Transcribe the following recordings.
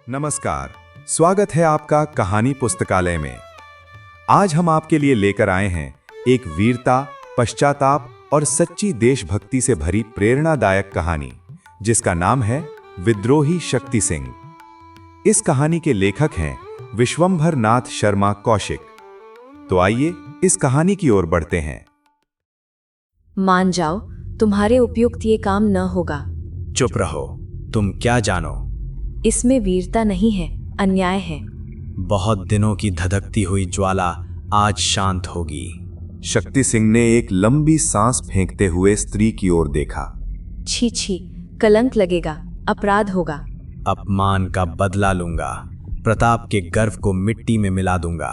नमस्कार, स्वागत है आपका कहानी पुस्तकालय में। आज हम आपके लिए लेकर आए हैं एक वीरता, पश्चाताप और सच्ची देशभक्ति से भरी प्रेरणादायक कहानी, जिसका नाम है विद्रोही शक्ति सिंह। इस कहानी के लेखक हैं विश्वंभर नाथ शर्मा कौशिक। तो आइए इस कहानी की ओर बढ़ते हैं। मान जाओ, तुम्हारे उपयुक्त ये काम न होगा। चुप रहो, तुम क्या जानो। इसमें वीरता नहीं है, अन्याय है। बहुत दिनों की धधकती हुई ज्वाला आज शांत होगी। शक्ति सिंह ने एक लंबी सांस फेंकते हुए स्त्री की ओर देखा। छी छी, कलंक लगेगा, अपराध होगा। अपमान का बदला लूंगा, प्रताप के गर्व को मिट्टी में मिला दूंगा।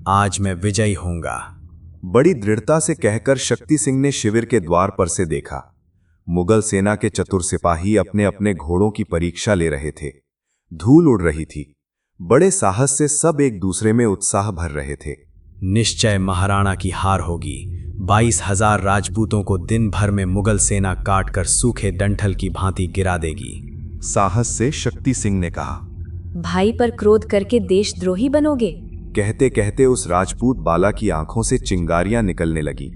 आज मैं विजयी होऊंगा। बड़ी दृढ़ता से कहकर शक्ति सिंह ने शिविर के द्वार पर से देखा। मुगल सेना के चतुर सिपाही अपने अपने घोड़ों की परीक्षा ले रहे थे। धूल उड़ रही थी। बड़े साहस से सब एक दूसरे में उत्साह भर रहे थे। निश्चय महाराणा की हार होगी। 22,000 राजपूतों को दिन भर में मुगल सेना काट कर सूखे डंठल की भांति गिरा देगी। साहस से शक्ति सिंह ने कहा। भाई पर क्रोध करके देशद्रोही बनोगे? कहते कहते उस राजपूत बाला की आंखों से चिंगारियां निकलने लगी।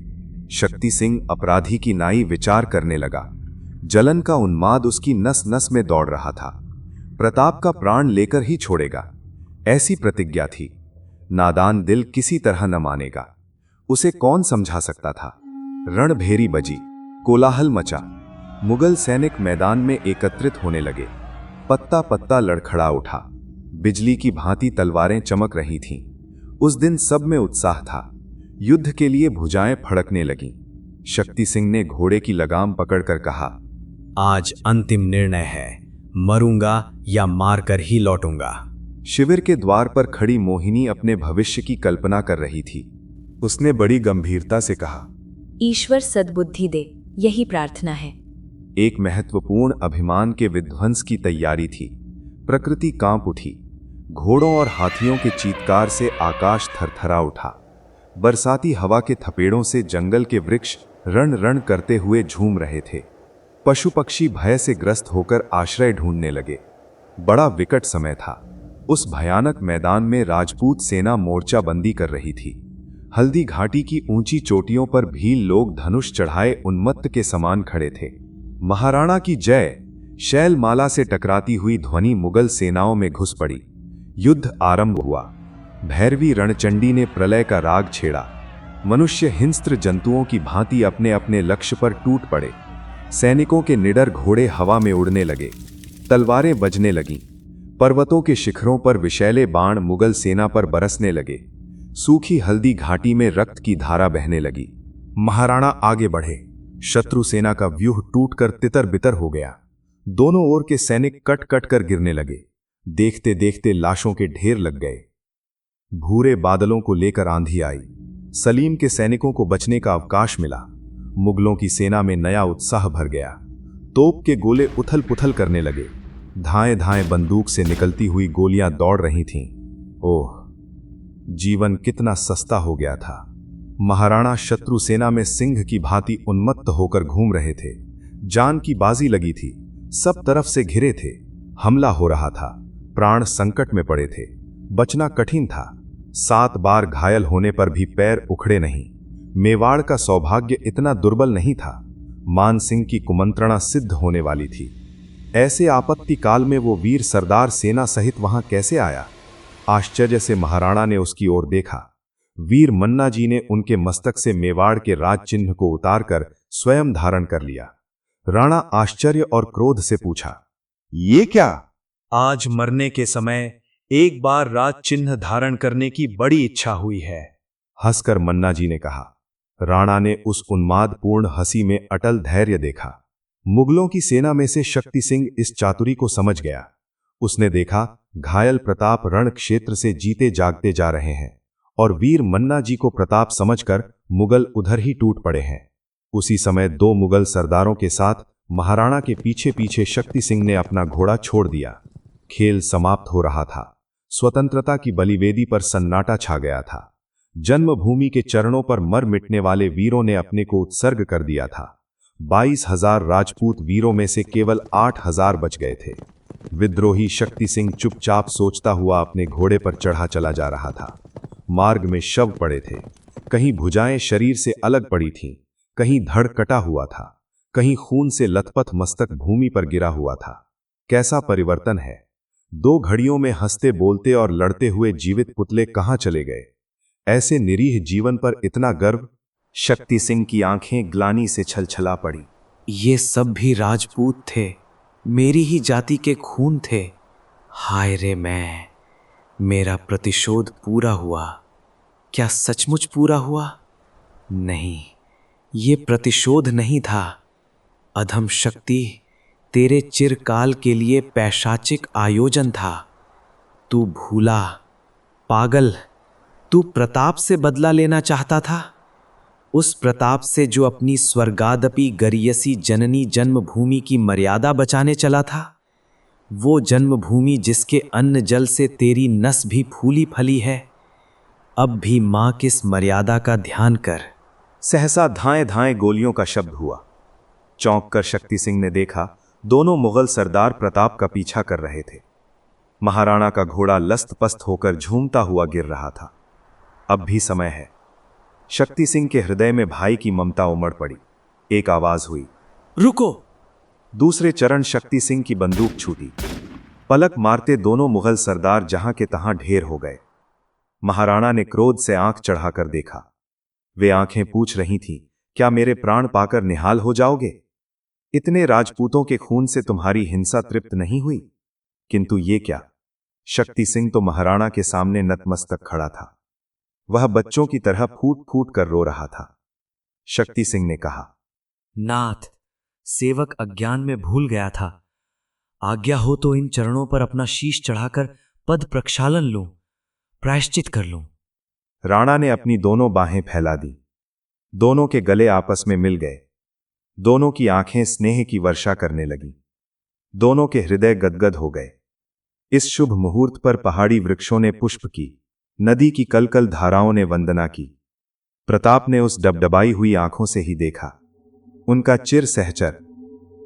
शक्ति सिंह अपराधी की नाई विचार करने लगा। जलन का उन्माद उसकी नस नस में दौड़ रहा था। प्रताप का प्राण लेकर ही छोड़ेगा, ऐसी प्रतिज्ञा थी। नादान दिल किसी तरह न मानेगा। उसे कौन समझा सकता था। रणभेरी बजी, कोलाहल मचा। मुगल सैनिक मैदान में एकत्रित होने लगे। पत्ता पत्ता लड़खड़ा उठा। बिजली की भांति तलवारें चमक रही थीं। उस दिन सब में उत्साह था। युद्ध के लिए भुजाएं फड़कने लगीं। शक्ति सिंह ने घोड़े की लगाम पकड़कर कहा, आज अंतिम निर्णय है, मरूंगा या मारकर ही लौटूंगा। शिविर के द्वार पर खड़ी मोहिनी अपने भविष्य की कल्पना कर रही थी। उसने बड़ी गंभीरता से कहा, ईश्वर सद्बुद्धि दे, यही प्रार्थना है। एक महत्वपूर्ण अभिमान के विध्वंस की तैयारी थी। प्रकृति कांप उठी। घोड़ों और हाथियों के चीत्कार से आकाश थरथरा उठा। बरसाती हवा के थपेड़ों से जंगल के वृक्ष रण रण करते हुए झूम रहे थे। पशु पक्षी भय से ग्रस्त होकर आश्रय ढूंढने लगे। बड़ा विकट समय था। उस भयानक मैदान में राजपूत सेना मोर्चाबंदी कर रही थी। हल्दी घाटी की ऊंची चोटियों पर भील लोग धनुष चढ़ाए उन्मत्त के समान खड़े थे। महाराणा की जय शैलमाला से टकराती हुई ध्वनि मुगल सेनाओं में घुस पड़ी। युद्ध आरंभ हुआ। भैरवी रणचंडी ने प्रलय का राग छेड़ा। मनुष्य हिंस्त्र जंतुओं की भांति अपने अपने लक्ष्य पर टूट पड़े। सैनिकों के निडर घोड़े हवा में उड़ने लगे। तलवारें बजने लगीं। पर्वतों के शिखरों पर विषैले बाण मुगल सेना पर बरसने लगे। सूखी हल्दी घाटी में रक्त की धारा बहने लगी। महाराणा आगे बढ़े। शत्रु सेना का व्यूह टूटकर तितर बितर हो गया। दोनों ओर के सैनिक कट कट कर गिरने लगे। देखते देखते लाशों के ढेर लग गए। भूरे बादलों को लेकर आंधी आई। सलीम के सैनिकों को बचने का अवकाश मिला। मुगलों की सेना में नया उत्साह भर गया। तोप के गोले उथल पुथल करने लगे। धाएं धाएं बंदूक से निकलती हुई गोलियां दौड़ रही थीं। ओह, जीवन कितना सस्ता हो गया था। महाराणा शत्रु सेना में सिंह की भांति उन्मत्त होकर घूम रहे थे। जान की बाजी लगी थी। सब तरफ से घिरे थे। हमला हो रहा था। प्राण संकट में पड़े थे। बचना कठिन था। 7 बार घायल होने पर भी पैर उखड़े नहीं। मेवाड़ का सौभाग्य इतना दुर्बल नहीं था। मान सिंह की कुमंत्रणा सिद्ध होने वाली थी। ऐसे आपत्ति काल में वो वीर सरदार सेना सहित वहां कैसे आया? आश्चर्य से महाराणा ने उसकी ओर देखा। वीर मन्ना जी ने उनके मस्तक से मेवाड़ के राज चिन्ह को उतारकर स्वयं धारण कर लिया। राणा आश्चर्य और क्रोध से पूछा, ये क्या? आज मरने के समय एक बार राज चिन्ह धारण करने की बड़ी इच्छा हुई है, हंसकर मन्ना जी ने कहा। राणा ने उस उन्मादपूर्ण हंसी में अटल धैर्य देखा। मुगलों की सेना में से शक्ति सिंह इस चातुरी को समझ गया। उसने देखा घायल प्रताप रण क्षेत्र से जीते जागते जा रहे हैं और वीर मन्ना जी को प्रताप समझकर मुगल उधर ही टूट पड़े हैं। उसी समय 2 मुगल सरदारों के साथ महाराणा के पीछे पीछे शक्ति सिंह ने अपना घोड़ा छोड़ दिया। खेल समाप्त हो रहा था। स्वतंत्रता की बलिवेदी पर सन्नाटा छा गया था। जन्मभूमि के चरणों पर मर मिटने वाले वीरों ने अपने को उत्सर्ग कर दिया था। 22,000 राजपूत वीरों में से केवल 8,000 बच गए थे। विद्रोही शक्ति सिंह चुपचाप सोचता हुआ अपने घोड़े पर चढ़ा चला जा रहा था। मार्ग में शव पड़े थे, कहीं भुजाएं शरीर से अलग पड़ी थीं, कहीं धड़ कटा हुआ था, कहीं खून से लथपथ मस्तक भूमि पर गिरा हुआ था। कैसा परिवर्तन है! 2 घड़ियों में हंसते बोलते और लड़ते हुए जीवित पुतले कहाँ चले गए? ऐसे निरीह जीवन पर इतना गर्व! शक्ति सिंह की आंखें ग्लानि से छलछला पड़ी। ये सब भी राजपूत थे, मेरी ही जाति के खून थे। हाय रे मैं, मेरा प्रतिशोध पूरा हुआ। क्या सचमुच पूरा हुआ? नहीं, ये प्रतिशोध नहीं था। अधम शक्ति, तेरे चिरकाल के लिए पैशाचिक आयोजन था। तू भूला, पागल, तू प्रताप से बदला लेना चाहता था। उस प्रताप से जो अपनी स्वर्गादपि गरियसी जननी जन्मभूमि की मर्यादा बचाने चला था। वो जन्मभूमि जिसके अन्न जल से तेरी नस भी फूली फली है। अब भी माँ किस मर्यादा का ध्यान कर। सहसा धाएं धाएं गोलियों का शब्द हुआ। चौंक कर शक्ति सिंह ने देखा, दोनों मुगल सरदार प्रताप का पीछा कर रहे थे। महाराणा का घोड़ा लस्त पस्त होकर झूमता हुआ गिर रहा था। अब भी समय है। शक्ति सिंह के हृदय में भाई की ममता उमड़ पड़ी। एक आवाज हुई, रुको। दूसरे चरण शक्ति सिंह की बंदूक छूटी। पलक मारते दोनों मुगल सरदार जहां के तहां ढेर हो गए। महाराणा ने क्रोध से आंख चढ़ाकर देखा। वे आंखें पूछ रही थीं, क्या मेरे प्राण पाकर निहाल हो जाओगे? इतने राजपूतों के खून से तुम्हारी हिंसा तृप्त नहीं हुई? किंतु ये क्या? शक्ति सिंह तो महाराणा के सामने नतमस्तक खड़ा था। वह बच्चों की तरह फूट फूट कर रो रहा था। शक्ति सिंह ने कहा, नाथ, सेवक अज्ञान में भूल गया था। आज्ञा हो तो इन चरणों पर अपना शीश चढ़ाकर पद प्रक्षालन लूं, प्रायश्चित कर लूं। राणा ने अपनी दोनों बाहें फैला दी। दोनों के गले आपस में मिल गए। दोनों की आंखें स्नेह की वर्षा करने लगीं। दोनों के हृदय गदगद हो गए। इस शुभ मुहूर्त पर पहाड़ी वृक्षों ने पुष्प की, नदी की कलकल धाराओं ने वंदना की। प्रताप ने उस डबडबाई हुई आंखों से ही देखा। उनका चिर सहचर,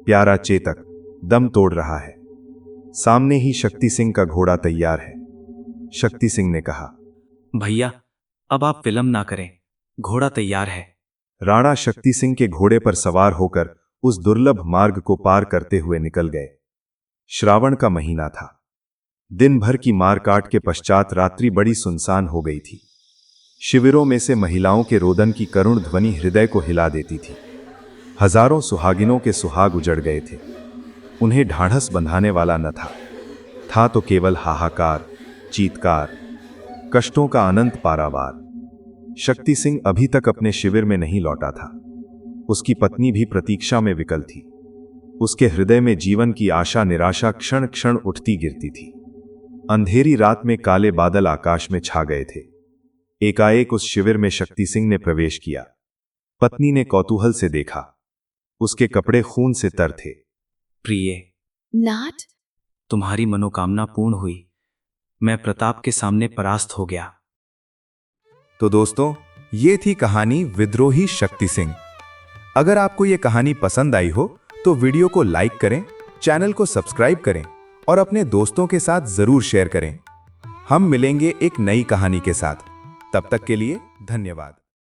प्यारा चेतक दम तोड़ रहा है। सामने ही शक्ति सिंह का घोड़ा तैयार है। शक्ति सिंह ने कहा, भैया, अब आप विलंब ना करें, घोड़ा तैयार है। राणा शक्ति सिंह के घोड़े पर सवार होकर उस दुर्लभ मार्ग को पार करते हुए निकल गए। श्रावण का महीना था। दिन भर की मारकाट के पश्चात रात्रि बड़ी सुनसान हो गई थी। शिविरों में से महिलाओं के रोदन की करुण ध्वनि हृदय को हिला देती थी। हजारों सुहागिनों के सुहाग उजड़ गए थे। उन्हें ढाढ़स बंधाने वाला न था तो केवल हाहाकार, चीत्कार, कष्टों का अनंत पारावार। शक्ति सिंह अभी तक अपने शिविर में नहीं लौटा था। उसकी पत्नी भी प्रतीक्षा में विकल थी। उसके हृदय में जीवन की आशा निराशा क्षण क्षण उठती गिरती थी। अंधेरी रात में काले बादल आकाश में छा गए थे। एकाएक उस शिविर में शक्ति सिंह ने प्रवेश किया। पत्नी ने कौतूहल से देखा। उसके कपड़े खून से तर थे। प्रिय नाथ, तुम्हारी मनोकामना पूर्ण हुई। मैं प्रताप के सामने परास्त हो गया। तो दोस्तों, ये थी कहानी विद्रोही शक्ति सिंह। अगर आपको ये कहानी पसंद आई हो तो वीडियो को लाइक करें, चैनल को सब्सक्राइब करें और अपने दोस्तों के साथ जरूर शेयर करें। हम मिलेंगे एक नई कहानी के साथ। तब तक के लिए धन्यवाद।